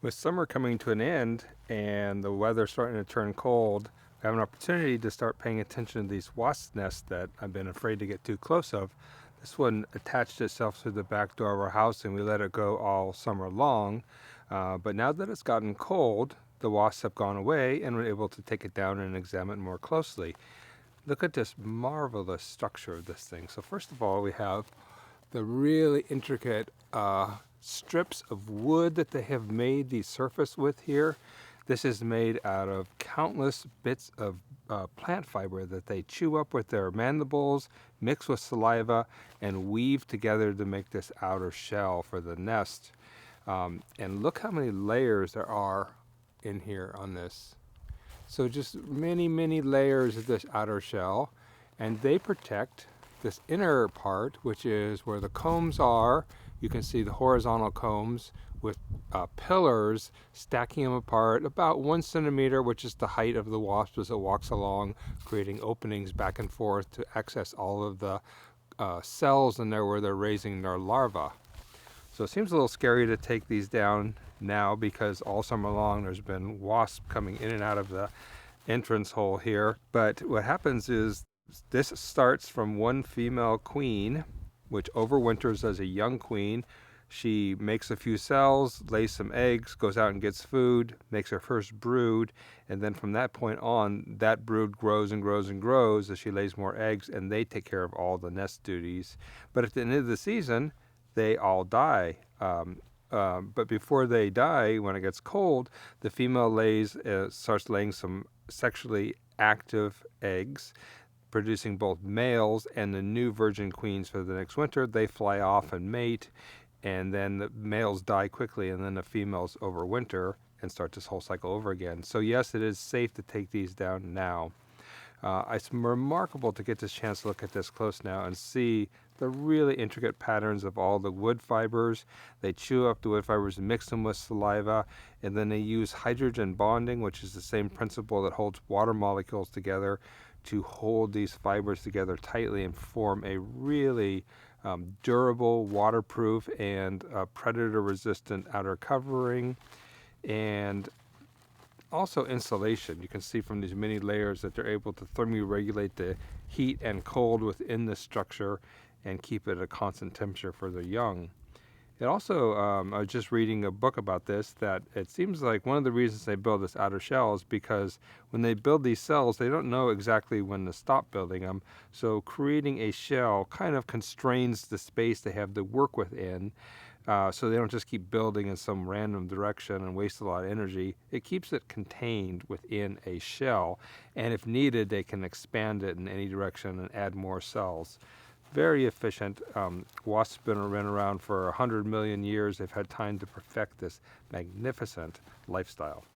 With summer coming to an end and the weather starting to turn cold, we have an opportunity to start paying attention to these wasp nests that I've been afraid to get too close of. This one attached itself to the back door of our house and we let it go all summer long. But now that it's gotten cold, the wasps have gone away and we're able to take it down and examine it more closely. Look at this marvelous structure of this thing. So first of all, we have the really intricate strips of wood that they have made the surface with here. This is made out of countless bits of plant fiber that they chew up with their mandibles, mix with saliva, and weave together to make this outer shell for the nest. And look how many layers there are in here on this. So just many, many layers of this outer shell, and they protect this inner part, which is where the combs are. You can see the horizontal combs with pillars stacking them apart about 1 centimeter, which is the height of the wasp as it walks along, creating openings back and forth to access all of the cells in there where they're raising their larvae. So it seems a little scary to take these down now because all summer long there's been wasps coming in and out of the entrance hole here. But what happens is this starts from one female queen, which overwinters as a young queen. She makes a few cells, lays some eggs, goes out and gets food, makes her first brood, and then from that point on, that brood grows and grows and grows as she lays more eggs, and they take care of all the nest duties. But at the end of the season, they all die. But before they die, when it gets cold, the female starts laying some sexually active eggs, producing both males and the new virgin queens for the next winter. They fly off and mate, and then the males die quickly, and then the females overwinter and start this whole cycle over again. So yes, it is safe to take these down now. It's remarkable to get this chance to look at this close now and see the really intricate patterns of all the wood fibers. They chew up the wood fibers and mix them with saliva, and then they use hydrogen bonding, which is the same principle that holds water molecules together, to hold these fibers together tightly and form a really durable, waterproof, and predator-resistant outer covering. And also insulation. You can see from these many layers that they're able to thermally regulate the heat and cold within the structure and keep it at a constant temperature for the young. It also, I was just reading a book about this, that it seems like one of the reasons they build this outer shell is because when they build these cells, they don't know exactly when to stop building them. So creating a shell kind of constrains the space they have to work within. So they don't just keep building in some random direction and waste a lot of energy. It keeps it contained within a shell, and if needed, they can expand it in any direction and add more cells. Very efficient. Wasps have been around for 100 million years. They've had time to perfect this magnificent lifestyle.